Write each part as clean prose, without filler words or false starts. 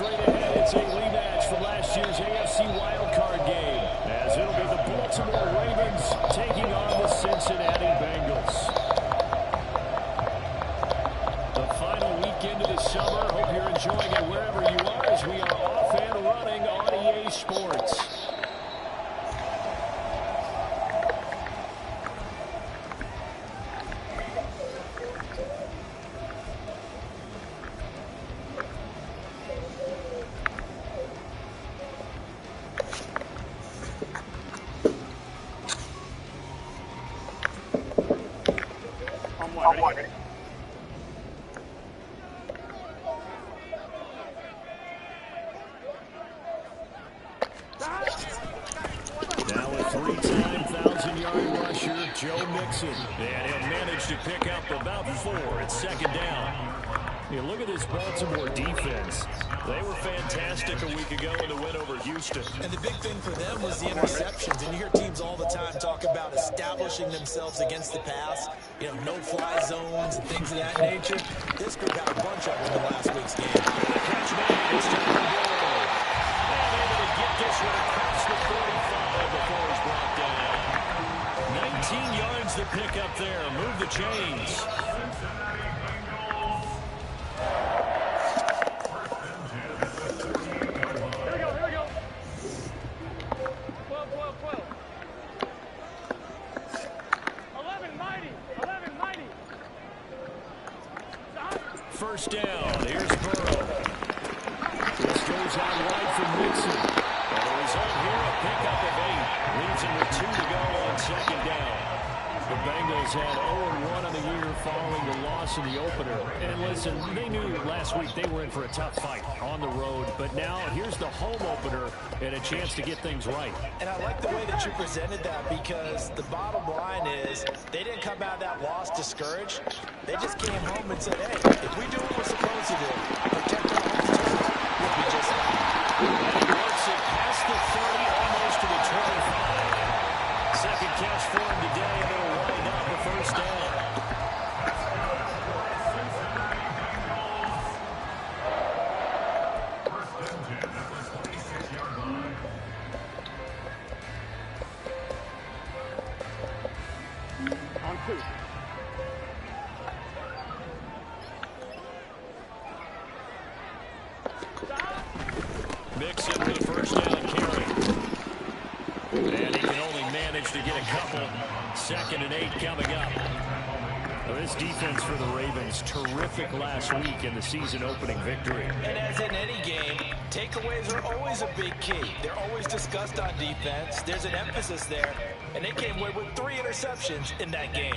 straight ahead. It's a rematch from last year's AFC wildcard game, as it'll be the Baltimore Ravens taking on the Cincinnati Bengals. The final weekend of the summer. Hope you're enjoying it wherever you are, as we are off and running on EA Sports. Now a three-time 1,000-yard rusher, Joe Mixon. And he'll manage to pick up about 4 at second down. You look at this Baltimore defense. They were fantastic a week ago in the win over Houston. And the big thing for them was the interceptions. And you hear teams all the time talk about establishing themselves against the pass. You know, no-fly zones and things of that nature. This group had a bunch of them in last week's game. The catch made. It's time to go. And able to get this one across the 45 before he's brought down. 19 yards to pick up there. Move the chains. First down. Here's Burrow. This goes out wide for Mixon. And the result here, a pickup of 8. Leaves him with 2 to go on second down. The Bengals had 0-1 on the year following the loss in the opener. And listen, they knew last week they were in for a tough fight on the road. But now here's the home opener and a chance to get things right. And I like the way that you presented that, because the bottom line is they didn't come out of that loss discouraged. They just came home and said, hey, if we do what we're supposed to do, protect our home turf, we'll be just fine. And he works it past the 30, almost to the 25. Second catch for him today, and it'll wind up the first down. On 2. Mixon with a first down carry. And he can only manage to get a couple. 2nd and 8 coming up. Well, this defense for the Ravens, terrific last week in the season-opening victory. And as in any game, takeaways are always a big key. They're always discussed on defense. There's an emphasis there. And they came away with 3 interceptions in that game.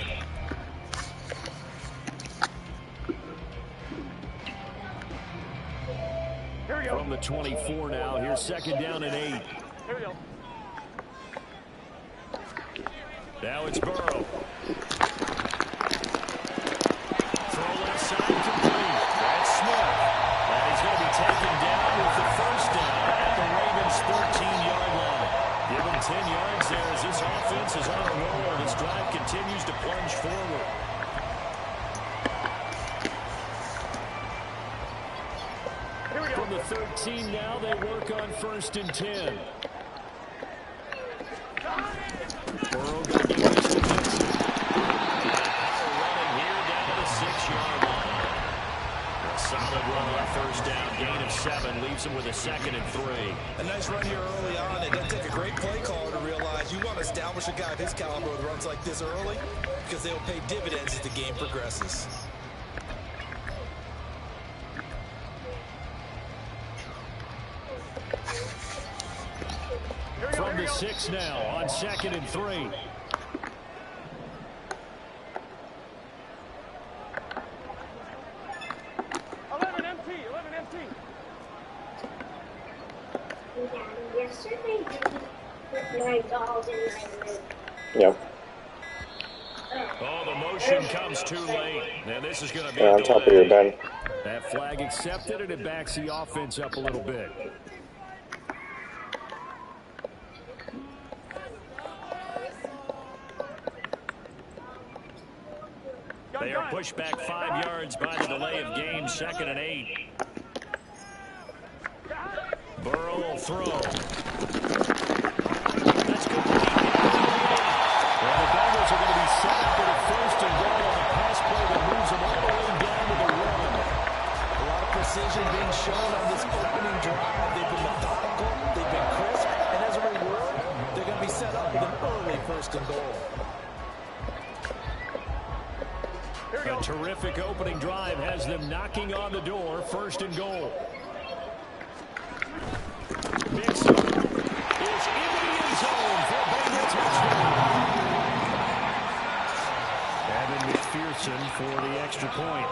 Here we go. From the 24 now, here's 2nd down and 8. Here we go. Now it's Burrow. Throw left side complete. That's Smith. And he's going to be taken down with the first down at the Ravens' 13-yard line. Give him 10 yards there as this offense is on a roll. This drive continues to plunge forward. From the 13 now, they work on 1st and 10. Burrow going to give this to Mixon. Power running here down to the 6-yard line. A solid run on 1st down. Gain of 7 leaves him with a 2nd and 3. A nice run here early on. It doesn't take a great play caller to realize you want to establish a guy of his caliber with runs like this early, because they'll pay dividends as the game progresses. From the 6 now on 2nd and 3. Yesterday, my dolls in my room. Yep. Oh, the motion comes too late. And this is going to be on top of your bed. That flag accepted, and it backs the offense up a little bit. They are pushed back 5 yards by the delay of game. 2nd and 8. ball throw. That's complete. And the Bengals are going to be set up with a first and goal on a pass play that moves them all the way down to the 1. A lot of precision being shown on this opening drive. They've been methodical, they've been crisp, and as a reward, they're going to be set up with an early first and goal. A terrific opening drive has them knocking on the door, first and goal. Mixon is into the end zone for a Bengal touchdown. Evan McPherson for the extra point.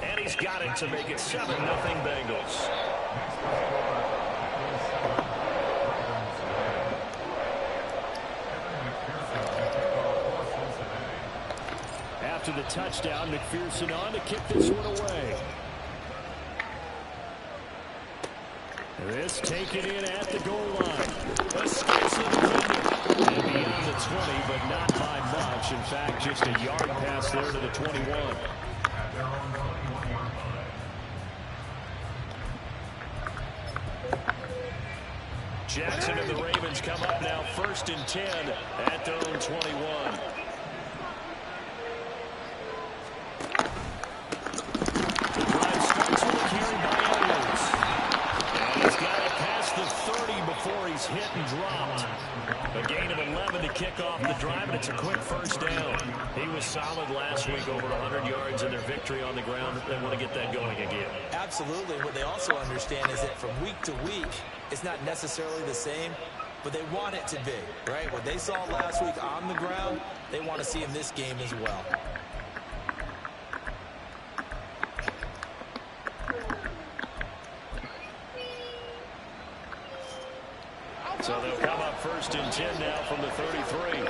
And he's got it to make it 7-0 Bengals. After the touchdown, McPherson on to kick this one away. This taken in at the goal line. Escapes the defender. And beyond the 20, but not by much. In fact, just a yard pass there to the 21. Jackson and the Ravens come up now first and 10 at their own 21. The drive starts with a carry by Edwards. And he's got it past the 30 before he's hit and dropped. A gain of 11 to kick off the drive, and it's a quick first down. He was solid last week, over 100 yards in their victory on the ground. They want to get that going again. Absolutely. What they also understand is that from week to week, it's not necessarily the same, but they want it to be, right? What they saw last week on the ground, they want to see in this game as well. So they'll come up first and 10 now from the 33.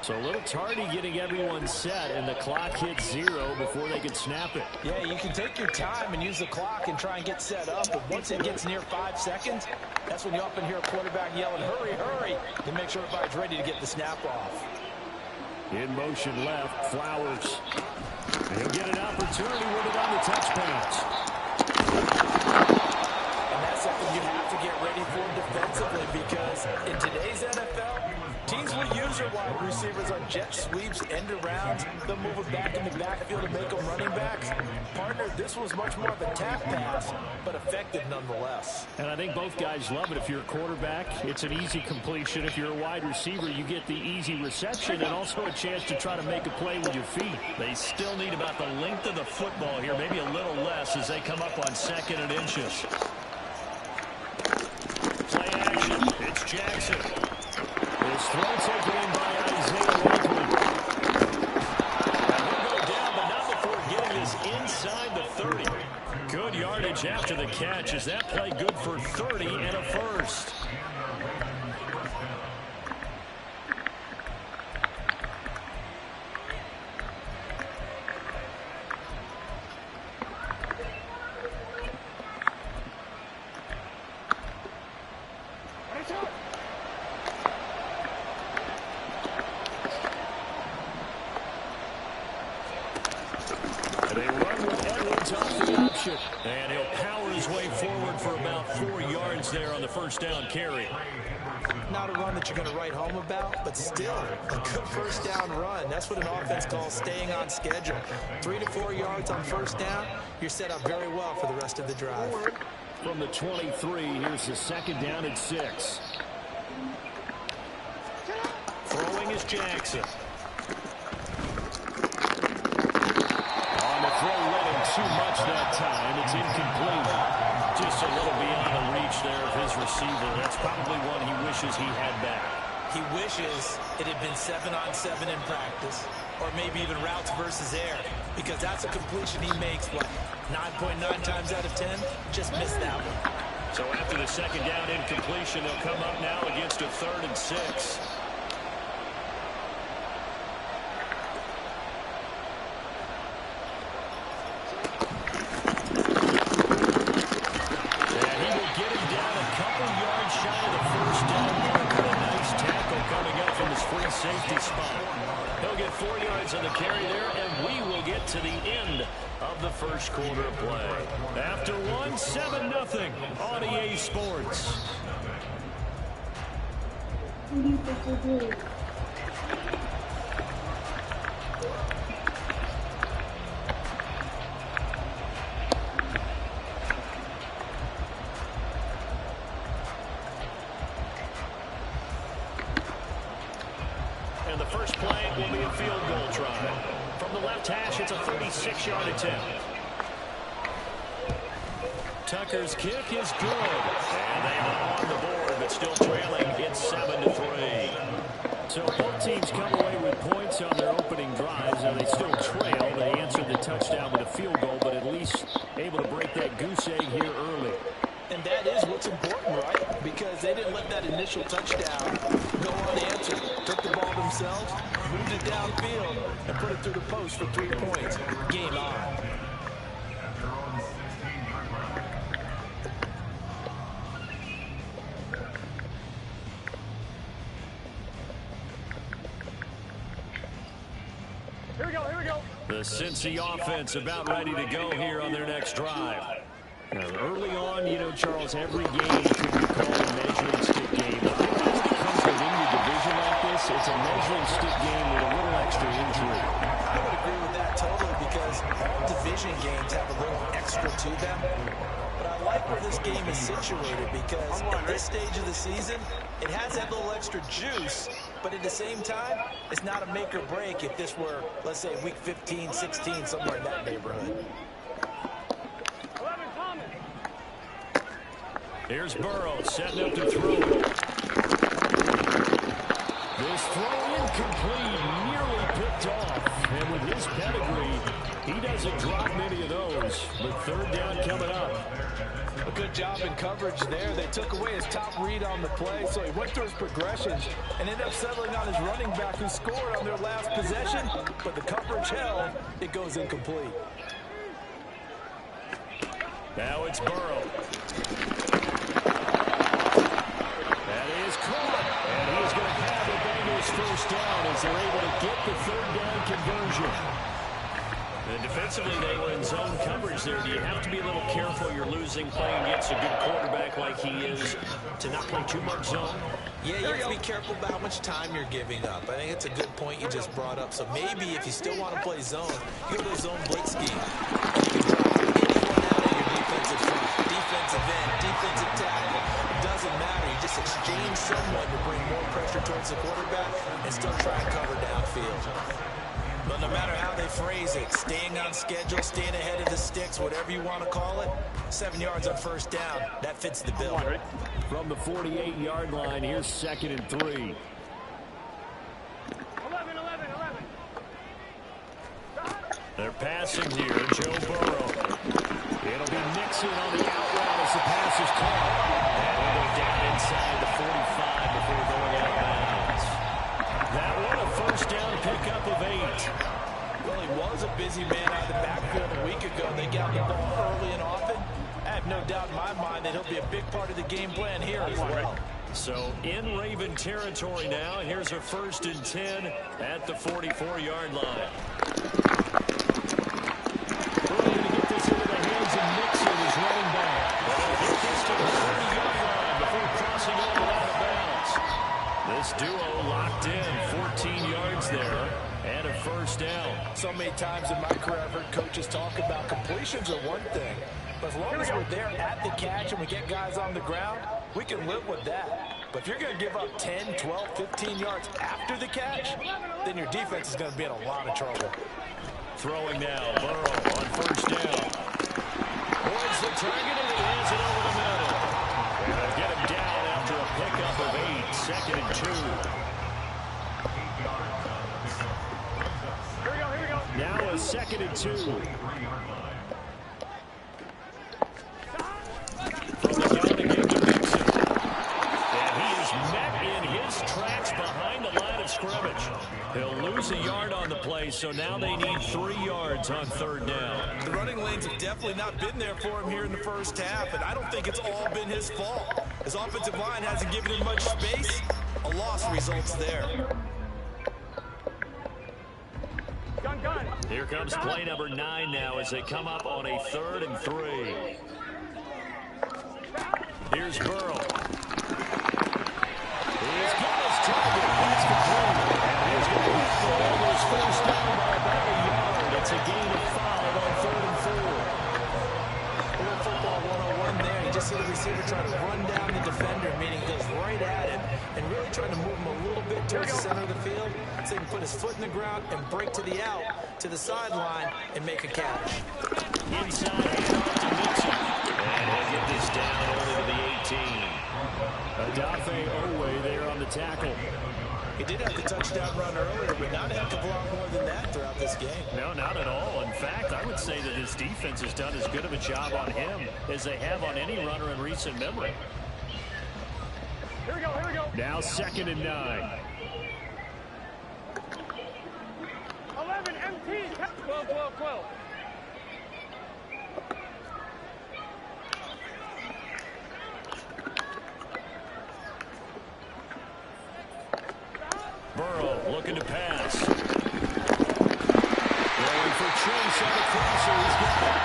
So a little tardy getting everyone set, and the clock hits 0 before they could snap it. Yeah, you can take your time and use the clock and try and get set up, but once it gets near 5 seconds, that's when you often hear a quarterback yelling, hurry, hurry, to make sure everybody's ready to get the snap off. In motion left, Flowers. He'll get an opportunity with it on the touch pass. And that's something you have to get ready for defensively, because in today's NFL, teams will use their wide receivers on jet sweeps, end arounds. They'll move it back in the backfield to make them running backs. Partner, this was much more of a tap pass, but effective nonetheless. And I think both guys love it. If you're a quarterback, it's an easy completion. If you're a wide receiver, you get the easy reception and also a chance to try to make a play with your feet. They still need about the length of the football here, maybe a little less as they come up on 2nd and inches. Play action. It's Jackson. His throw taken in by Isaiah Likely. He'll go down, but not before getting this inside the 30. Good yardage after the catch. Is that play good for 30 and a first? And he'll power his way forward for about 4 yards there on the first down carry. Not a run that you're going to write home about, but still a good first down run. That's what an offense calls staying on schedule. 3 to 4 yards on first down, you're set up very well for the rest of the drive. From the 23, here's the 2nd down and 6. Throwing is Jackson. Throw led him too much that time. It's incomplete. Just a little beyond the reach there of his receiver. That's probably one he wishes he had back. He wishes it had been 7-on-7 in practice, or maybe even routes versus air, because that's a completion he makes, what, 9.9 times out of 10? Just missed that one. So after the 2nd down incompletion, they'll come up now against a 3rd and 6. get to the end of the first quarter of play. After one, 7-0 on EA Sports. And the first play will be a field goal try. From the left hash, it's a 36-yard attempt. Tucker's kick is good. And they are on the board, but still trailing. It's 7-3. So both teams come away with points on their opening drives. Now they still trail. They answered the touchdown with a field goal, but at least able to break that goose egg here early. And that is what's important, right? Because they didn't let that initial touchdown go unanswered. Took the ball themselves, moved it downfield, and put it through the post for 3 points. Game on. Here we go, here we go. The Cincy offense about ready to go here on their next drive. Now, early on, you know, Charles, every game could be called a measuring stick game. When it comes within your division like this, it's a measuring stick game with a little extra intrigue. I would agree with that totally because all division games have a little extra to them. But I like where this game is situated because at this stage of the season, it has that little extra juice, but at the same time, it's not a make or break if this were, let's say, week 15, 16, somewhere in that neighborhood. Here's Burrow setting up to throw. This throw incomplete, nearly picked off. And with his pedigree, he doesn't drop many of those. But third down coming up. A good job in coverage there. They took away his top read on the play, so he went through his progressions and ended up settling on his running back who scored on their last possession. But the coverage held, it goes incomplete. Now it's Burrow. That is caught. And he is going to have the Bengals first down as they're able to get the third down conversion. And defensively, they were in zone coverage there. Do you have to be a little careful you're losing playing against a good quarterback like he is to not play too much zone? Yeah, you have to be careful about how much time you're giving up. I think it's a good point you just brought up. So maybe if you still want to play zone, you go to a zone blitz scheme. And you can drop anyone out of your defensive front, defensive end, defensive tackle. It doesn't matter. You just exchange someone to bring more pressure towards the quarterback and still try and cover downfield. But no matter how they phrase it, staying on schedule, staying ahead of the sticks, whatever you want to call it, 7 yards on first down, that fits the bill. From the 48-yard line, here's 2nd and 3. 11, 11, 11. They're passing here, Joe Burrow. It'll be Nixon on the out route as the pass is caught. And he'll go down inside the 45 before going out of bounds. That one a first down pickup of 8. Well, he was a busy man out of the backfield a week ago. They got the ball early and often. I have no doubt in my mind that he'll be a big part of the game plan here as well. So in Raven territory now. Here's a 1st and 10 at the 44-yard line. We're going to get this into the hands of Nixon as running back. He'll get this to the 30-yard line before crossing over out of bounds. This duo locked in, 14 yards there, and a first down. So many times in my career I've heard coaches talk about completions are one thing, but as long as we're there at the catch and we get guys on the ground, we can live with that. But if you're going to give up 10, 12, 15 yards after the catch, then your defense is going to be in a lot of trouble. Throwing now, Burrow on first down. Points the target and he hands it over the middle. And they'll get him down after a pickup of 8, 2nd and 2. Here we go. Now a 2nd and 2. From the gun again to Nixon. And he is met in his tracks behind the line of scrimmage. He'll lose a yard on the play, so now they need 3 yards on third down. The running lanes have definitely not been there for him here in the first half, and I don't think it's all been his fault. His offensive line hasn't given him much space. A loss results there. Gun. Here comes play number 9 now as they come up on a 3rd and 3. Here's Burrow. He's got his target. That's complete. And he's going to get the Bengals first down by about a yard. It's a gain of 5 on 3rd and 4. A little football 101 there. You just see the receiver trying to run down the defender, meaning he goes right at him and really trying to move him a little bit towards the center of the field so he can put his foot in the ground and break to the out, to the sideline, and make a catch. Inside, handoff to Mixon. And he'll get this down only to the 18. Adafe Owe there on the tackle. He did have the touchdown run earlier, but not a heck of a lot more than that throughout this game. No, not at all. In fact, I would say that his defense has done as good of a job on him as they have on any runner in recent memory. Here we go, here we go. Now 2nd and 9. 11, MT. 12, 12, 12. Burrow looking to pass. Going for Chase on the crosser. He's got it.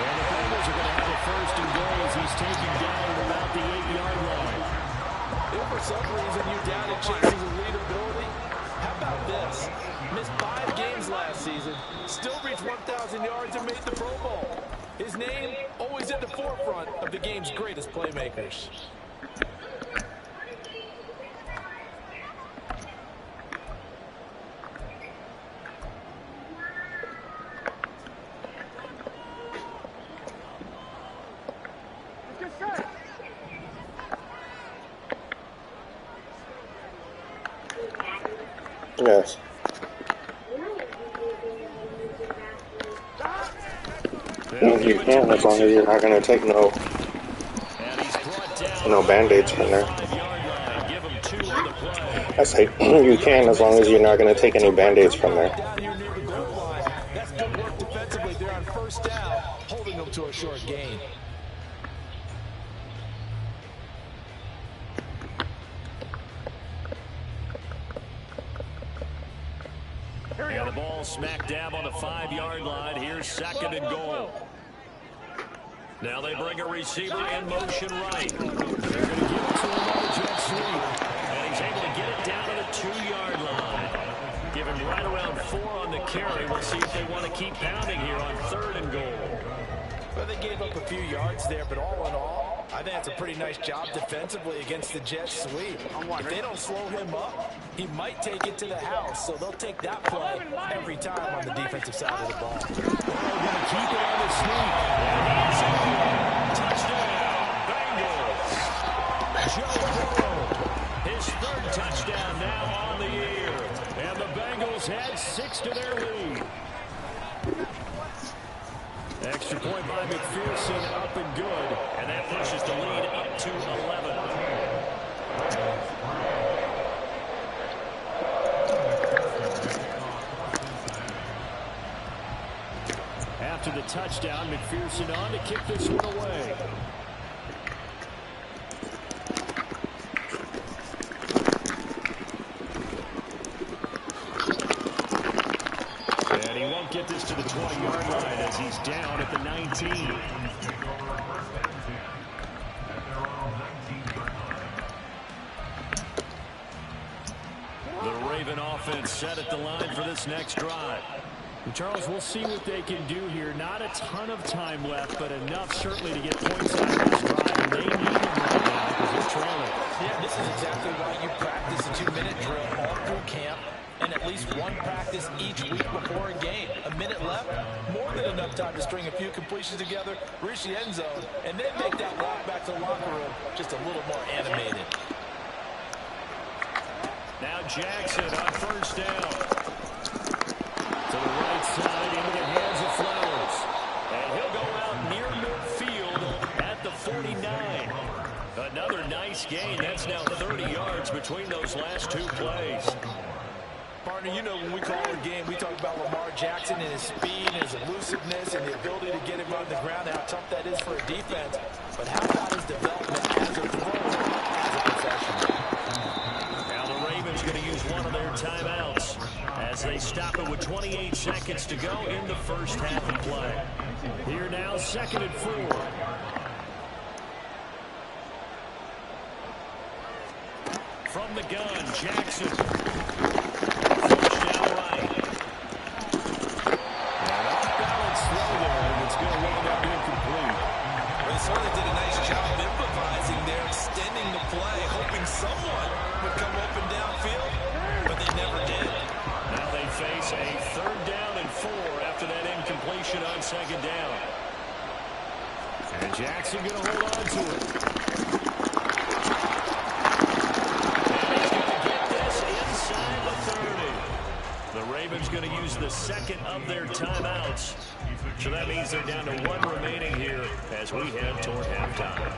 And the Bengals are going to have a 1st and goal as he's taken down at about the 8-yard line. If for some reason you doubted Chase's elite ability, how about this? Missed 5 games last season, still reached 1,000 yards and made the Pro Bowl. His name always at the forefront of the game's greatest playmakers. Yes. You can, as long as you're not going to take no Band-Aids from there. I say, you can, as long as you're not going to take any Band-Aids from there. That's good work defensively. They're on 1st down, holding them to a short gain. And the ball smack dab on the 5-yard line. Here's 2nd and goal. Now they bring a receiver in motion right. They're going to give it to another jet sweep. And he's able to get it down to the 2-yard line. Give him right around 4 on the carry. We'll see if they want to keep pounding here on 3rd and goal. Well, they gave up a few yards there, but all in all, I think that's a pretty nice job defensively against the jet sweep. If they don't slow him up, he might take it to the house, so they'll take that play every time on the defensive side of the ball. They're going to keep it on the sneak. Touchdown, Bengals. Joe Burrow, his 3rd touchdown now on the year. And the Bengals had 6 to their lead. Extra point by McPherson, up and good. And that pushes the lead up to 11. After the touchdown, McPherson on to kick this one away. And he won't get this to the 20-yard line as he's down at the 19. The Raven offense set at the line for this next drive. Charles, we'll see what they can do here. Not a ton of time left, but enough certainly to get points out of this drive. And they need them right now because they're trailing. Yeah, this is exactly why you practice a 2-minute drill all through camp and at least one practice each week before a game. A minute left, more than enough time to string a few completions together, reach the end zone, and then make that walk back to the locker room just a little more animated. Now Jackson on 1st down. To the right side, into the hands of Flowers. And he'll go out near midfield at the 49. Another nice gain. That's now 30 yards between those last 2 plays. Partner, you know when we call a game, we talk about Lamar Jackson and his speed and his elusiveness and the ability to get him on the ground, how tough that is for a defense. But how about his development as a thrower, as a professional? Now the Ravens going to use one of their timeouts as they stop it with 28 seconds to go in the first half of play. Here now, 2nd and 4. From the gun, Jackson. Flush down right. And off balance throw there, and it's going to wind up incomplete. They certainly did a nice job improvising there, extending the play, hoping someone would come open downfield, but they never did. Now they face a 3rd down and 4 after that incompletion on 2nd down. And Jackson going to hold on to it. And he's going to get this inside the 30. The Ravens going to use the 2nd of their timeouts. So that means they're down to 1 remaining here as we head toward halftime.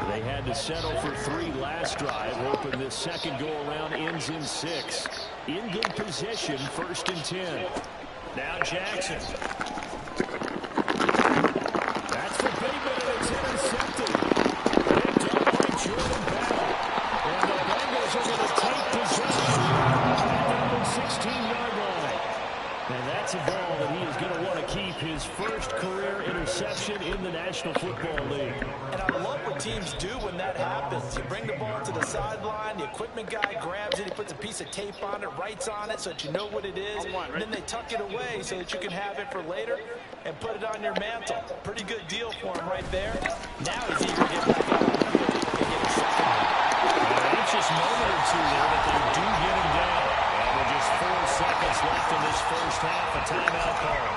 They had to settle for 3 last drive, hoping this second go-around ends in 6. In good position, 1st and 10. Now Jackson. That's the big one, and it's intercepted. Picked up by Jordan Bell. And the Bengals are going to take possession at the 16-yard line. And that's a ball that he is going to want to keep, his first career interception in the National Football League. And I love what teams do when that happens. You bring the ball to the sideline, the equipment guy grabs it, he puts a piece of tape on it, writes on it so that you know what it is, and then they tuck it away so that you can have it for later and put it on your mantle. Pretty good deal for him right there. Now he's eager to get back out on the field and get a second one. An anxious moment or two there, but they do get him down. And with just 4 seconds left in this first half, a timeout call.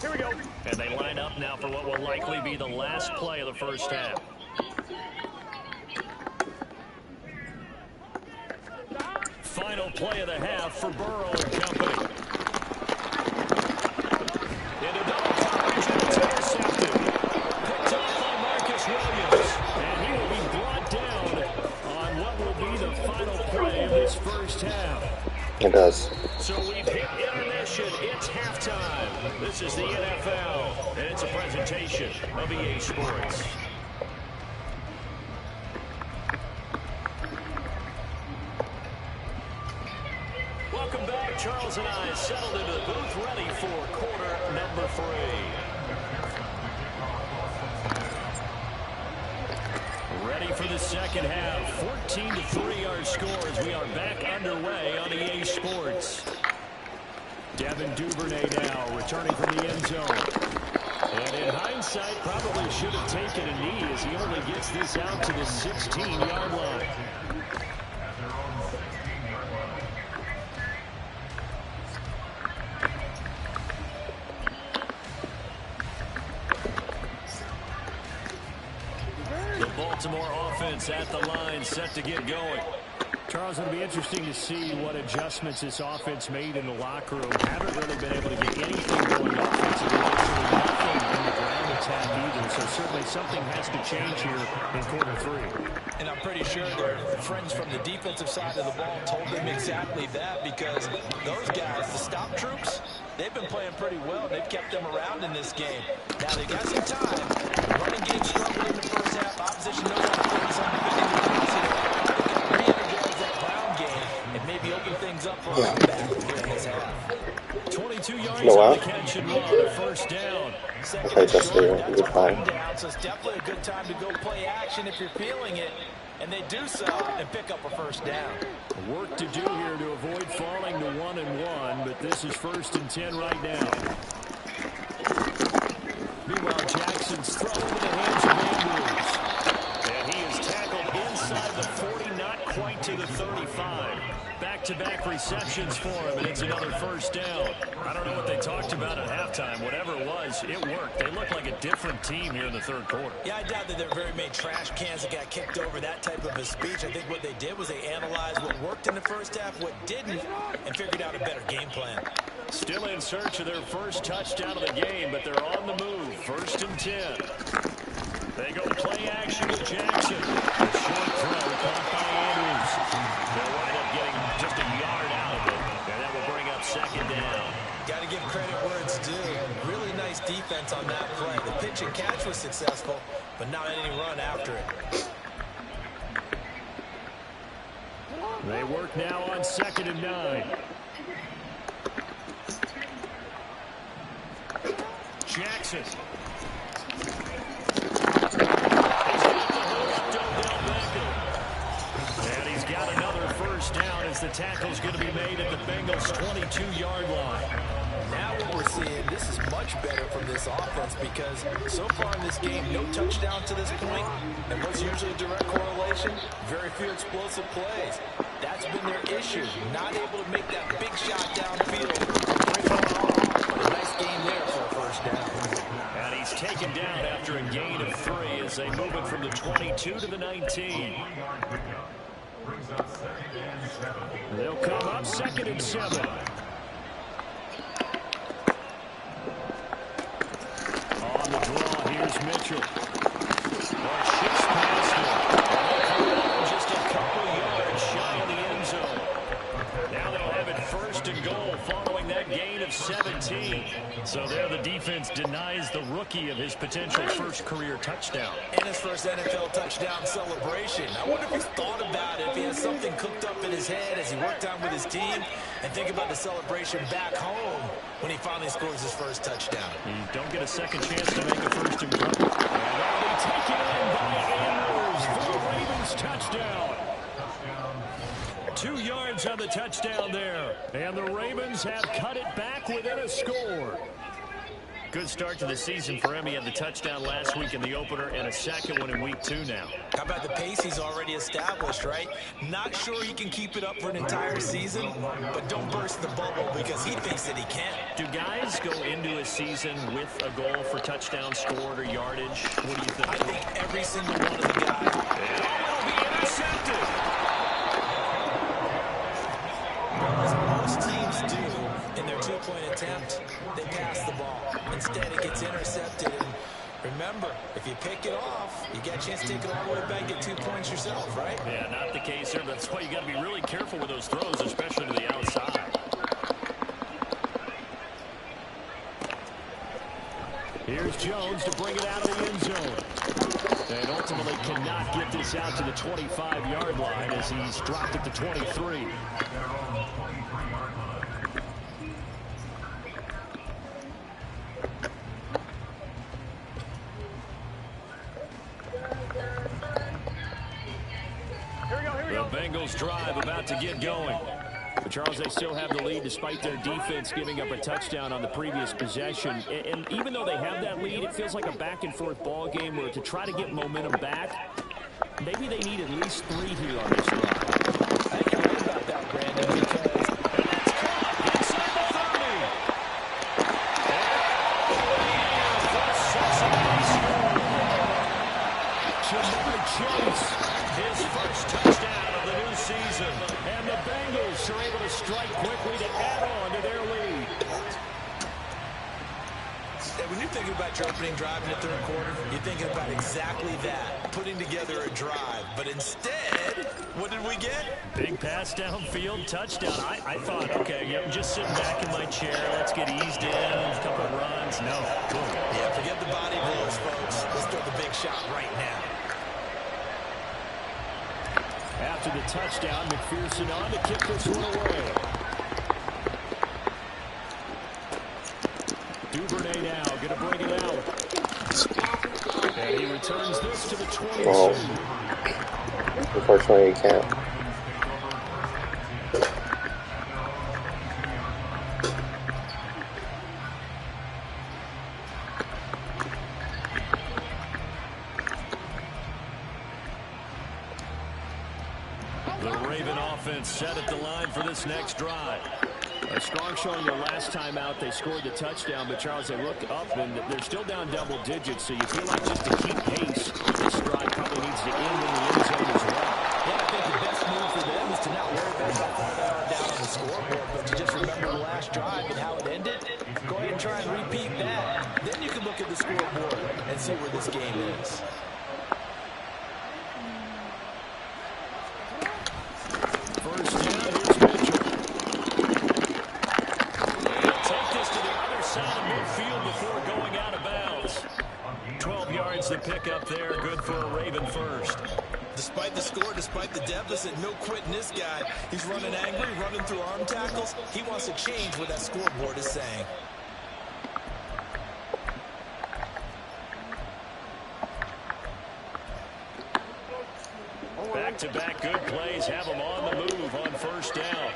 Here we go. And they line up now for what will likely be the last play of the first half. Final play of the half for Burrow and company. Into double coverage, and it's intercepted. Picked up by Marcus Williams. And he will be brought down on what will be the final play of this first half. It does. So we've hit intermission. It's halftime. This is the NFL, and it's a presentation of EA Sports. Welcome back. Charles and I settled into the booth, ready for quarter number 3. Ready for the second half. 14-3 our score as we are back underway on EA Sports. Devin Duvernay now returning from the end zone. And in hindsight, probably should have taken a knee as he only gets this out to the 16-yard line. The Baltimore offense at the line, set to get going. Charles, it'll be interesting to see what adjustments this offense made in the locker room. Haven't really been able to get anything going offensively. Basically nothing in the ground attack either. So certainly something has to change here in quarter 3. And I'm pretty sure their friends from the defensive side of the ball told them exactly that, because those guys, the stop troops, they've been playing pretty well. They've kept them around in this game. Now they got some time. The running game struggled in the first half. Opposition knows how to play something big in the passing. They can re-energize that ground game and maybe open things up for a comeback during this half. 22 yards on the catch and run, a first down. Second Okay, and just short, you're that's a fine. run down, so it's definitely a good time to go play action if you're feeling it. And they do so and pick up a first down. Work to do here to avoid falling to 1-1, but this is 1st and 10 right now. Meanwhile, Jackson's thrown into the hands of Andrews. And he is tackled inside the 40, not quite to the 35. Back back-to-back receptions for him, and it's another first down. I don't know what they talked about at halftime. Whatever it was, it worked. They look like a different team here in the third quarter. Yeah, I doubt that there very many trash cans that got kicked over, that type of a speech. I think what they did was they analyzed what worked in the first half, what didn't, and figured out a better game plan. Still in search of their first touchdown of the game, but they're on the move. 1st and 10. They go play action with Jackson. A short throw caught by Andrews. They'll wind up getting just a yard out of it, and that will bring up 2nd down. Got to give credit where it's due. Really nice defense on that play. The pitch and catch was successful, but not any run after it. They work now on 2nd and 9. Jackson. And he's got another first down as the tackle's going to be made at the Bengals' 22-yard line. Now what we're seeing, this is much better from this offense because so far in this game, no touchdown to this point. And what's usually a direct correlation? Very few explosive plays. That's been their issue. Not able to make that big shot downfield. A nice game there for a first down. And he's taken down after a gain of 3 as they move it from the 22 to the 19. They'll come up 2nd and 7. On the draw, here's Mitchell. Shifts past him. Just a couple yards shy of the end zone. Now they'll have it 1st and goal following that gain of 17. So there the defense denies the rookie of his potential first career touchdown. And his first NFL touchdown celebration. I wonder if he's thought about it, if he has something cooked up in his head as he worked on with his team, and think about the celebration back home when he finally scores his first touchdown. You don't get a second chance to make a first and goal. And that'll be taken in by Andrews for the Ravens touchdown. 2 yards on the touchdown there. And the Ravens have cut it back within a score. Good start to the season for him. He had the touchdown last week in the opener and a second one in week 2 now. How about the pace he's already established, right? Not sure he can keep it up for an entire season, but don't burst the bubble because he thinks that he can. Do guys go into a season with a goal for touchdown scored or yardage? What do you think? I think every single one of the guys. Will be intercepted. As most teams do in their two-point attempt, they pass the ball. Instead, it gets intercepted. And remember, if you pick it off, you get a chance to take it all the way back and get 2 points yourself, right? Yeah, not the case here. That's why you got to be really careful with those throws, especially to the outside. Here's Jones to bring it out of the end zone. And ultimately cannot get this out to the 25-yard line as he's dropped at the 23. The Bengals drive about to get going. But Charles, they still have the lead despite their defense giving up a touchdown on the previous possession. And even though they have that lead, it feels like a back-and-forth ball game where to try to get momentum back, maybe they need at least 3 here on this drive. I think you're right about that, Brandon, because Inside the 30. Jamar Chase, his first touchdown of the new season. And the Bengals are able to strike quickly to add on to their lead. when you're thinking about your opening drive in the third quarter, you're thinking about exactly that, putting together a drive. But instead, what did we get? Big pass downfield, touchdown. I thought, okay, yep, just sitting back in my chair. Let's get eased in, a couple of runs. No. Boom. Yeah, forget the body blows, folks. Let's throw the big shot right now. After the touchdown, McPherson on to kick this one away. Duvernay now going to bring it out. And he returns this to the 22. Well, unfortunately, you can't. offense set at the line for this next drive. A strong showing their last time out. They scored the touchdown, but Charles, they look up and they're still down double digits, so you feel like just to keep pace, this drive probably needs to end in the end zone as well. Yeah, I think the best move for them is to not worry about how far they are down on the scoreboard, but to just remember the last drive and how it ended. Go ahead and try and repeat that. Then you can look at the scoreboard and see where this game is. First down, here's Mitchell. They'll take this to the other side of midfield before going out of bounds. 12 yards to pick up there. Good for a Raven first. Despite the score, despite the deficit, no quitting this guy. He's running angry, running through arm tackles. He wants to change what that scoreboard is saying. Back-to-back good plays have them on the move on first down.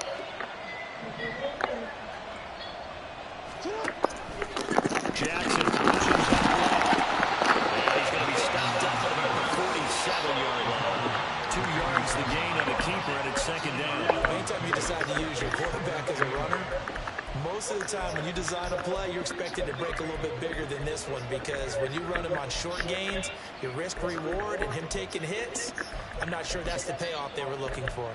Jackson pushes up left. And he's going to be stopped up at about the 47-yard line. 2 yards the gain on the keeper, and it's second down. Anytime you decide to use your quarterback as a runner, most of the time when you design a play, you're expected to break a little bit bigger than this one, because when you run him on short gains, your risk-reward and him taking hits, I'm not sure that's the payoff they were looking for.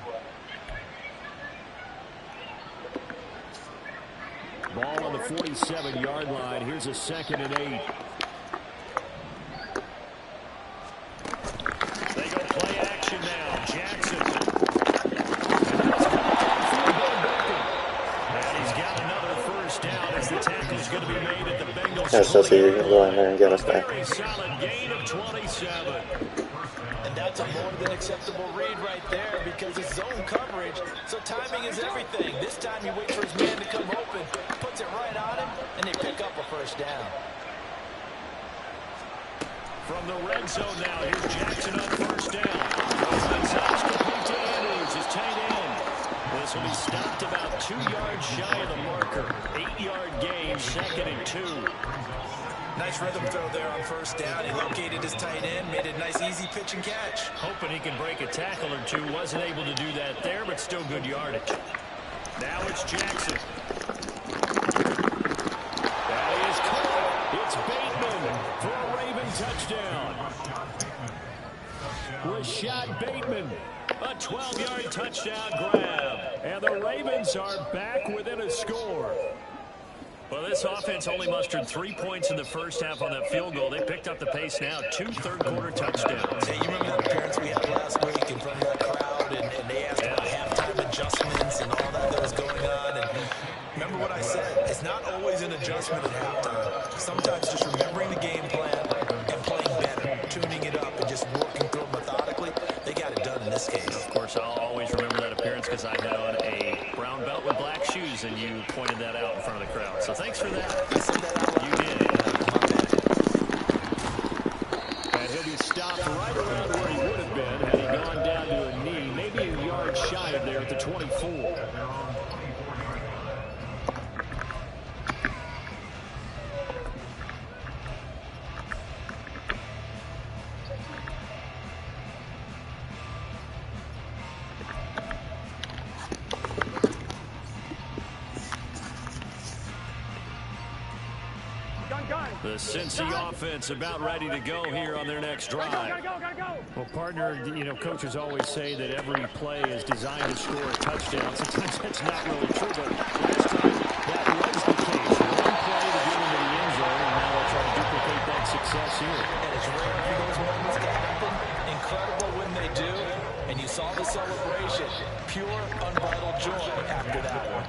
Ball on the 47-yard line. Here's a 2nd and 8. They go play action now. Jackson. And he's got another first down as the tackle's going to be made at the Bengals. Yes, so you can go in there and get us back. Very solid gain of 27. And that's a more than acceptable read right there, because it's zone coverage, so timing is everything. This time you wait for his man to come open, puts it right on him, and they pick up a first down. From the red zone now, here's Jackson on first down. It's complete to Andrews, his tight end. This will be stopped about 2 yards shy of the marker. 8-yard gain, 2nd and 2. Nice rhythm throw there on first down. He located his tight end, made a nice easy pitch and catch. Hoping he can break a tackle or two. Wasn't able to do that there, but still good yardage. Now it's Jackson. That is caught. It's Bateman for a Raven touchdown. Rashad Bateman, a 12-yard touchdown grab. And the Ravens are back within a score. Well, this offense only mustered 3 points in the first half on that field goal. They picked up the pace now. 2 third-quarter touchdowns. Hey, you remember that appearance we had last week in front of that crowd, and they asked about halftime adjustments and all that was going on. And remember what I said? It's not always an adjustment at halftime. Sometimes just remembering the game plan and playing better, tuning it up, and just working through it methodically. They got it done in this case. Of course, I'll always remember that appearance because I had on a brown belt with black shoes, and you pointed that out in front of the crowd. So thanks for that. I said that out loud. You did. And he'll be stopped right around where he would have been had he gone down to a knee, maybe a yard shy of there at the 24. The Cincy offense about ready to go here on their next drive. Gotta go. Well, partner, you know, coaches always say that every play is designed to score a touchdown. Sometimes that's not really true, but last time that was the case. One play to get into the end zone, and now they'll try to duplicate that success here. And it's rare for those moments to happen. Incredible when they do. And you saw the celebration. Pure, unbridled joy after that one.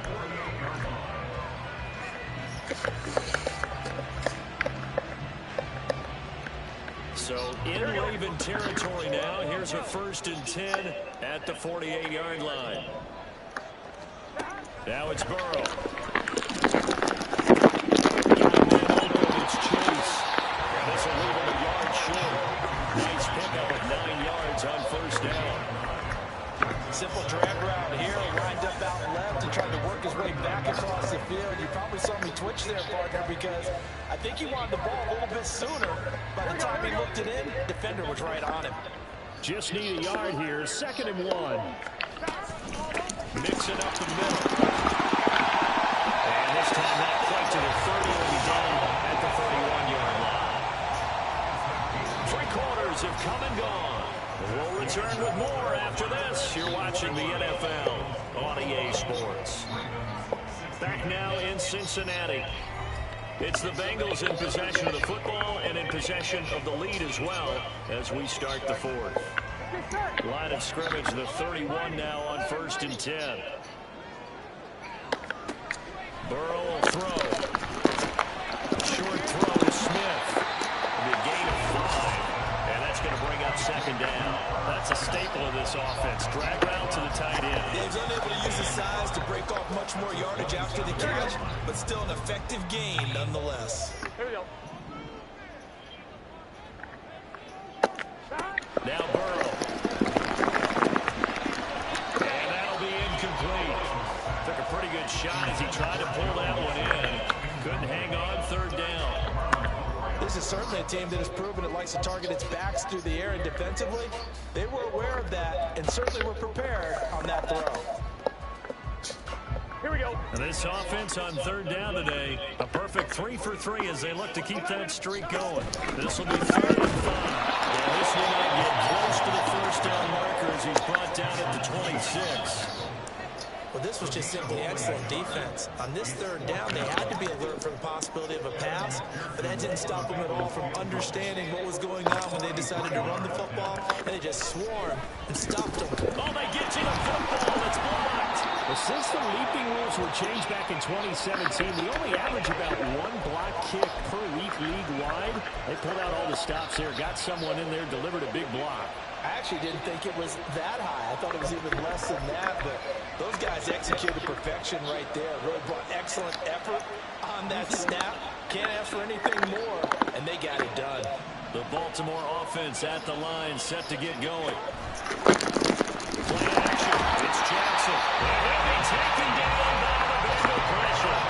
So in Raven territory now. Here's a 1st and 10 at the 48-yard line. Now it's Burrow. It's Chase. This will leave him a yard short. Nice pickup of 9 yards on first down. Simple drag route here, lined up out left and tried to work his way back across the field. You probably saw me twitch there, partner, because I think he wanted the ball a little bit sooner. By the time he looked it in, defender was right on him. Just need a yard here. 2nd and 1. mixing up the middle. And this time that play to the 30 will be down at the 31-yard line. Three quarters have come and gone. We'll return with more after this. You're watching the NFL on EA Sports. Back now in Cincinnati. It's the Bengals in possession of the football and in possession of the lead as well as we start the fourth. Line of scrimmage, the 31 now on 1st and 10. Burrow will throw. Short throw to Smith. It'll be a gain of 5. And that's going to bring up 2nd down. That's a staple of this offense. Drag route to the tight end. Yeah, he's unable to use his size to break off much more yardage after the catch, but still an effective gain nonetheless. Here we go. Now Burrow. And that'll be incomplete. Took a pretty good shot as he tried to pull that one in. Couldn't hang on 3rd down. This is certainly a team that has proven it likes to target its backs through the air, and defensively, they were aware of that and certainly were prepared on that throw. Here we go. And this offense on 3rd down today, a perfect 3 for 3 as they look to keep that streak going. This will be 3rd and 5. And this will not get close to the 1st down marker as he's brought down at the 26. Well, this was just simply excellent defense. On this 3rd down, they had to be alert for the possibility of a pass, but that didn't stop them at all from understanding what was going on when they decided to run the football, and they just swarmed and stopped them. Oh, they get to the football. It's blocked. Well, since the leaping rules were changed back in 2017, we only average about 1 block kick per week league-wide. They pulled out all the stops there, got someone in there, delivered a big block. I actually didn't think it was that high. I thought it was even less than that, but those guys executed perfection right there. Really brought excellent effort on that snap. Can't ask for anything more, and they got it done. The Baltimore offense at the line, set to get going. Play action. It's Jackson. And he'll be taken down by the Bengal pressure.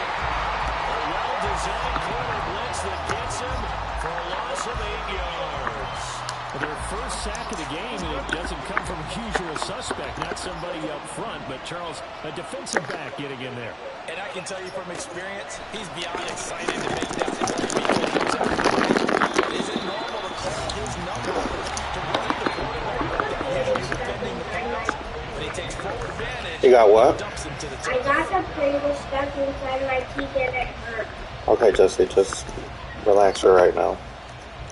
A well-designed corner blitz that gets him for a loss of 8 yards. Their first sack of the game, and it doesn't come from a usual suspect, not somebody up front, but Charles, a defensive back getting in there. And I can tell you from experience, he's beyond excited to make that play because it isn't normal to call his number to run the quarterback that usually defending the pass, but he takes full advantage. You got what? Dumps him to the I got the Pringles stuck inside my teeth and it hurt. Okay, Jesse, just relax for right now.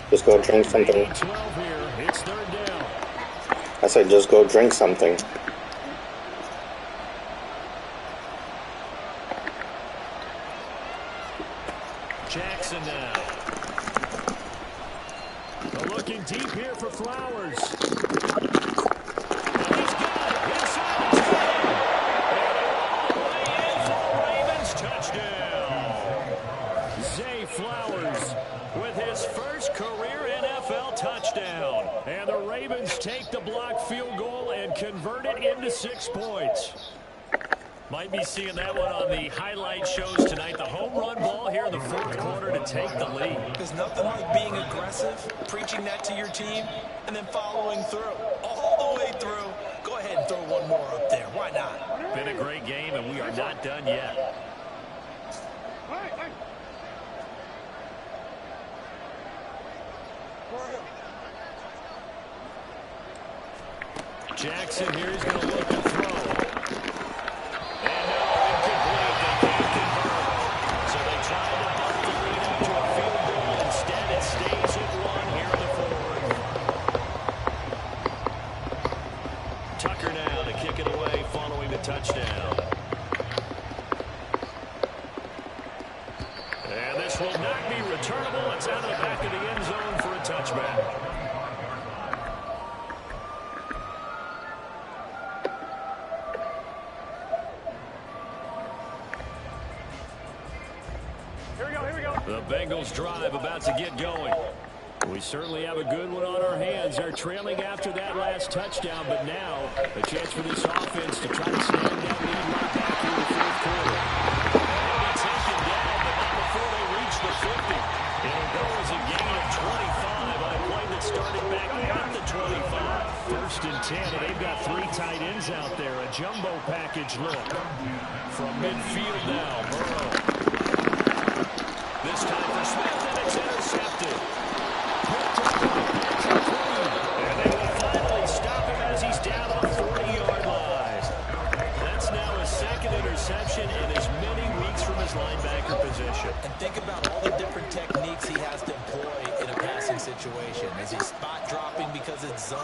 Just go drink something. 12 here. It's 3rd down. I said just go drink something. Jackson now. They're looking deep here for Flowers. And he's got it inside the 10. And all the way in for Ravens touchdown. Zay Flowers with his first career NFL touchdown. And the Ravens take the block field goal and convert it into 6 points. Might be seeing that one on the highlight shows tonight. The home run ball here in the 4th quarter to take the lead. There's nothing like being aggressive, preaching that to your team, and then following through. All the way through. Go ahead and throw one more up there. Why not? Been a great game, and we are not done yet. Jackson here is going to look to throw. And no, incomplete. They can't convert. So they try to bump the lead up to a field goal. Instead, it stays at 1 here in the 4th. Tucker now to kick it away following the touchdown. And this will not be returnable. It's out of the back of the end zone for a touchback. The Bengals drive about to get going. We certainly have a good one on our hands. They're trailing after that last touchdown, but now a chance for this offense to try to snag that lead right back in the 4th quarter. They'll be taken down, but not before they reach the 50. It'll go as a gain of 25 on a play that started back at the 25. 1st and 10, and they've got 3 tight ends out there. A jumbo package look. From midfield now, Burrow. This time for Smith, and it's intercepted. Picked up by Patrick Queen. And they will finally stop him as he's down on the 40-yard line. That's now his second interception in as many weeks from his linebacker position. And think about all the different techniques he has to employ in a passing situation. Is he spot dropping because it's zone?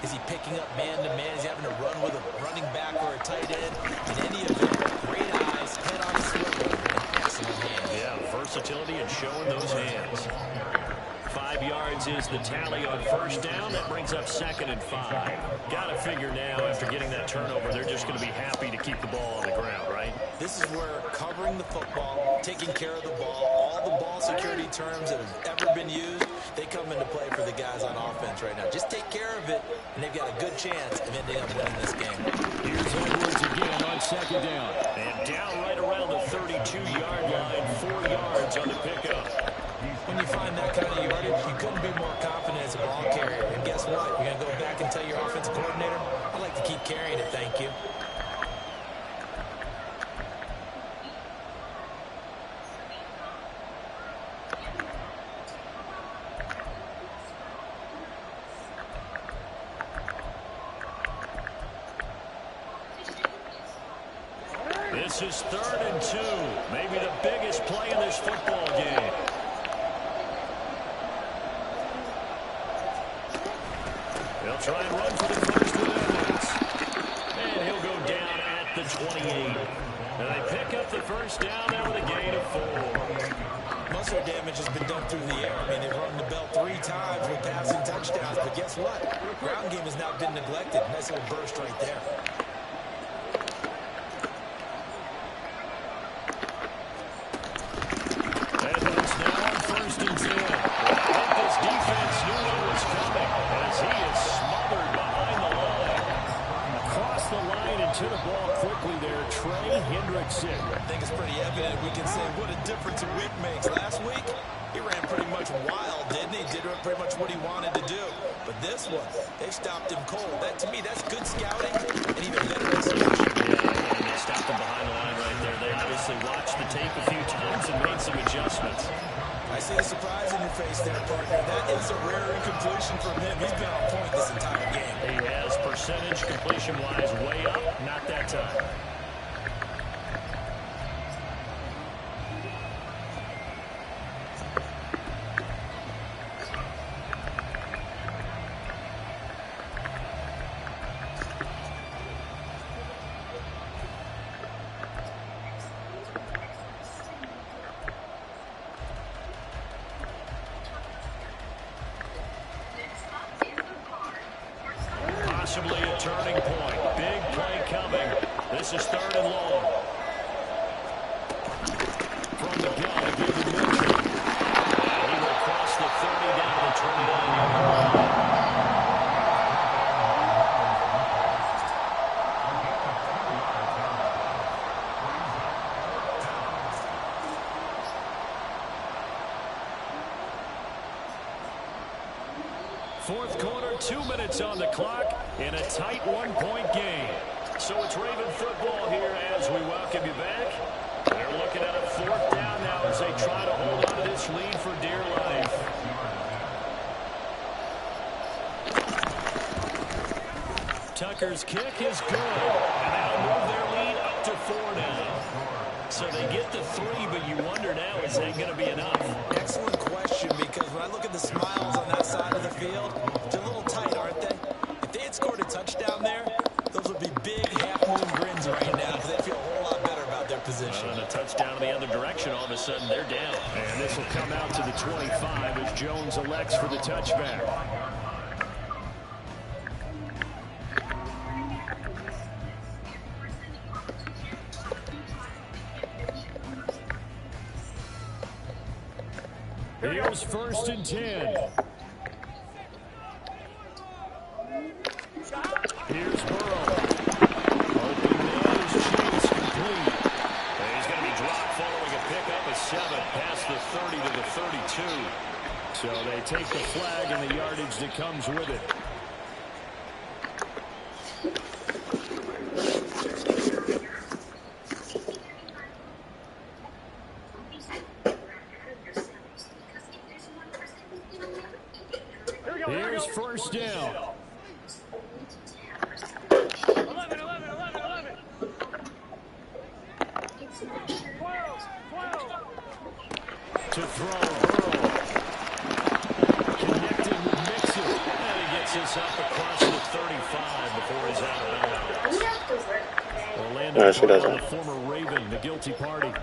Is he picking up man-to-man? Is he having to run with a running back or a tight end? In any event, great eyes, head on a swivel, and excellent hands. Yeah, versatility and showing those hands. 5 yards is the tally on first down. That brings up 2nd and 5. Got to figure now, after getting that turnover, they're just going to be happy to keep the ball on the ground, right? This is where covering the football, taking care of the ball, all the ball security terms that have ever been used, they come into play for the guys on offense right now. Just take care of it, and they've got a good chance of ending up winning this game. Here's Edwards again on 2nd down. And down right around the 32-yard line, 4 yards on the pickup. When you find that kind of yardage, you couldn't be more confident as a ball carrier. And guess what? You're going to go back and tell your offensive coordinator, I'd like to keep carrying it, thank you. This is 3rd and 2. Maybe the biggest play in this football game. They'll try and run for the first with Edwards. And he'll go down at the 28. And they pick up the first down there with a gain of 4. Most of their damage has been done through the air. I mean, they've run the bell 3 times with passing touchdowns. But guess what? Ground game has now been neglected. Nice little burst right there. Edwards now on 1st and 10. I think this defense knew what was coming as he is smothered behind the line. Across the line and to the ball quickly there, Trey Hendrickson. I think it's pretty evident. We can say what a difference a week makes. Last week, he ran pretty much wild, didn't he? Did pretty much what he wanted to do. But this one, they stopped him cold. That, to me, that's good scouting and even better execution. Yeah, and they stopped him behind the line right there. They obviously watched the tape a few times and made some adjustments. I see the surprise in your face there, partner. That is a rare incompletion from him. He's been on point this entire game. He has percentage completion-wise way up, not that time. Possibly a turning point. Big play coming. This is 3rd and long. From the gun, give him Mitchell. And he will cross the 30 down to the 29-yard line. Fourth quarter, 2 minutes on the clock in a tight 1-point game. So it's Raven football here as we welcome you back. They're looking at a 4th down now as they try to hold on to this lead for dear life. Tucker's kick is good, and that'll move their lead up to 4 now. So they get the 3, but you wonder now, is that going to be enough? Excellent question, because when I look at the smiles on that side of the field, they're a little tight, aren't they? If they had scored a touchdown there, those would be big half-moon grins right now, because they feel a whole lot better about their position. And a touchdown in the other direction, all of a sudden they're down. And this will come out to the 25 as Jones elects for the touchback. Here's 1st and 10. Here's Burrow. Open nose, chase complete. And he's going to be dropped following a pickup of 7 past the 30 to the 32. So they take the flag and the yardage that comes with it. is first down. 11, 11, 11, 11. 12, 12. To throw, Burrow. Connected with Mixon. And he gets this up across the 35 before he's out of bounds. We have to work today. Orlando No, she Brown, doesn't. the former Raven, the guilty party.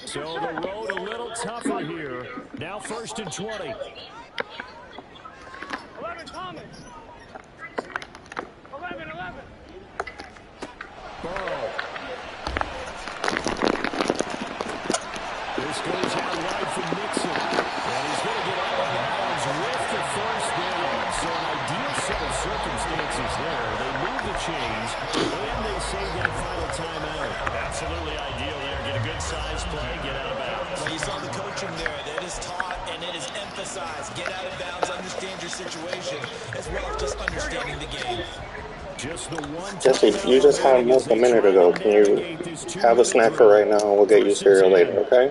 So the road a little tougher here. Now 1st and 20. 11, Thomas. 11, 11. Burrow. This goes out wide for Mixon. And he's going to get out of bounds with the first down. So an ideal set of circumstances there. They move the chains, and they save that final timeout. Absolutely ideal there. Get a good size play, get out of bounds. Well, you saw the coaching there. That is taught and it is emphasized. Get out of bounds, understand your situation, as well as just understanding the game. Just the one. Jesse, you just had milk a minute ago. Can you have a snack for right now and we'll get you cereal later, okay?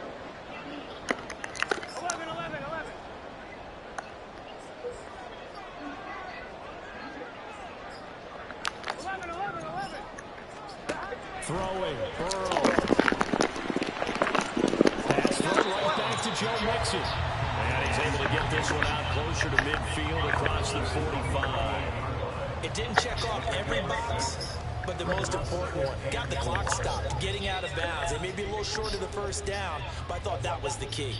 11, 11, 11. Throwing, Burrow. Pass thrown right back to Joe Mixon. And he's able to get this one out closer to midfield across the 45. It didn't check off every box, but the most important one. Got the clock stopped, getting out of bounds. It may be a little short of the first down, but I thought that was the key.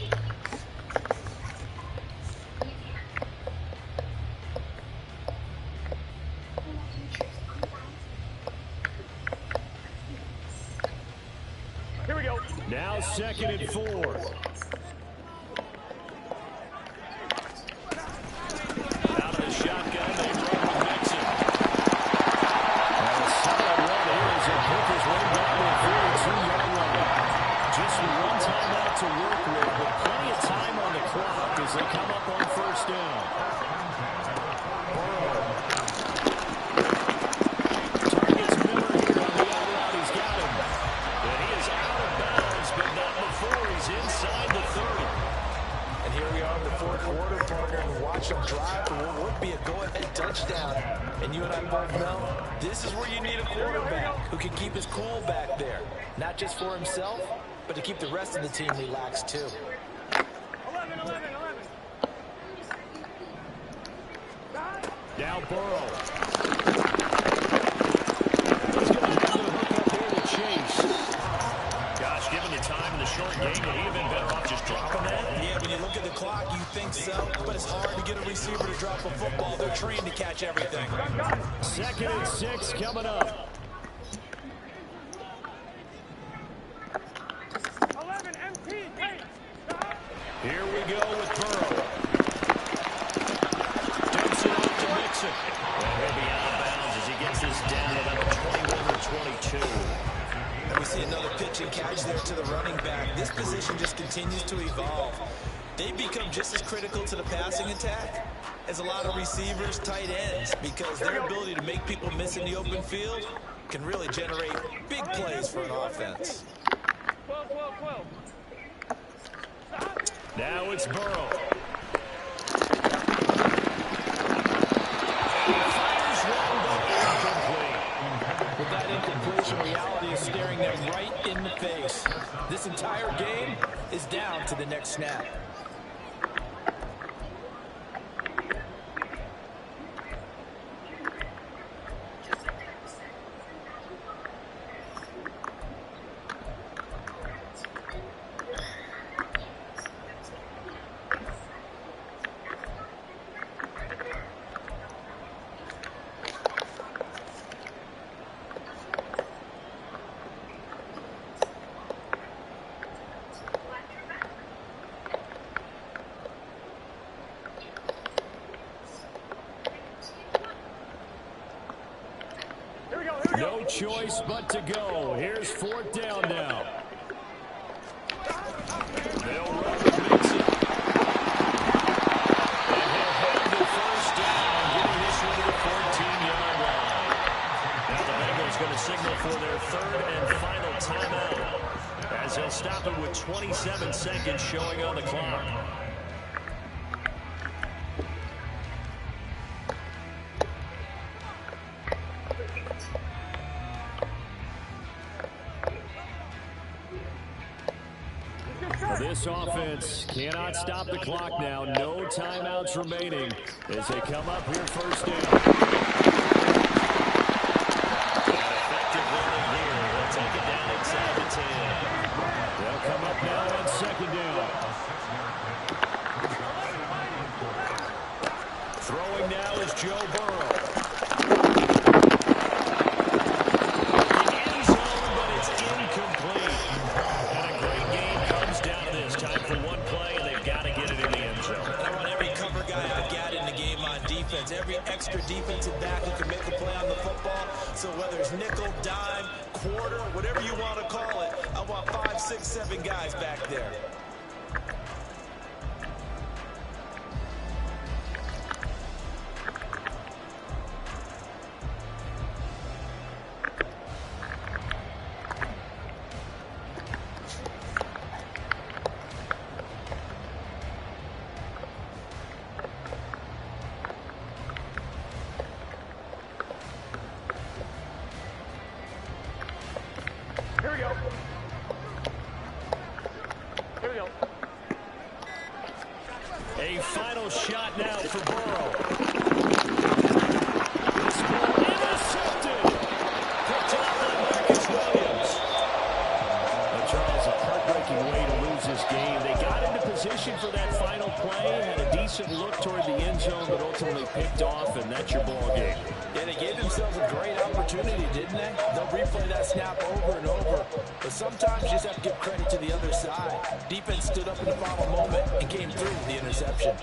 Here we go. Now 2nd and 4. Out of the shotgun, they run with Mixon. And a solid run here as they pick his way down to the 42-yard line. Just one timeout to work with, but plenty of time on the clock as they come up on 1st down. Burrow. Targets Miller here on the out route. He's got him. And he is out of bounds, but not before he's inside the 30. And here we are in the fourth quarter, partner, and watch them drive for what would be a go-ahead touchdown. And you and I both know, this is where you need a quarterback who can keep his cool back there. Not just for himself, but to keep the rest of the team relaxed too. 11, 11, 11. Now Burrow. He's going to have the hook up there to Chase. Gosh, given the time in the short game, would he have been better off just dropping that? Yeah, when you look at the clock, you think so, but it's hard to get a receiver to drop a football. They're trained to catch everything. 2nd and 6 coming up. 11, MT. Hey. Here we go with Burrow. Dumps it off to Mixon. And he'll be out of bounds as he gets this down at about 21 or 22. And we see another pitch and catch there to the running back. This position just continues to evolve. They become just as critical to the passing attack as a lot of receivers, tight ends, because their ability to make people miss in the open field can really generate big plays for an offense. 12, 12, 12. Now it's Burrow. Fires one, but incomplete. With that incompletion, reality is staring them right in the face. This entire game is down to the next snap. No choice but to go. Here's 4th down now. They'll run with Mixon. And he'll have the 1st down, getting this one to the 14-yard line. Now the Bengals going to signal for their third and final timeout, as they'll stop it with 27 seconds showing on the clock. This offense cannot stop the clock now. No timeouts remaining as they come up here first down. Effective running here. They'll take it down inside the 10. They'll come up now on second down. Throwing now is Joe Burrow. The end zone, but it's incomplete. And a great game comes down to this. Time for one play, and they've got to get it in the end zone. I want every cover guy I've got in the game on defense. Every extra defensive back who can make a play on the football. So whether it's nickel, dime, quarter, whatever you want to call it, I want 5, 6, 7 guys back there. A final shot now for Burrow. This ball intercepted. Picked off by Marcus Williams. Charles, a heartbreaking way to lose this game. They got into position for that final play, had a decent look toward the end zone, but ultimately picked off, and that's your ball game. Yeah, they gave themselves a great opportunity, didn't they? They'll replay that snap over and over. But sometimes you just have to give credit to the other side. Defense stood up in the final moment and came through with the interception.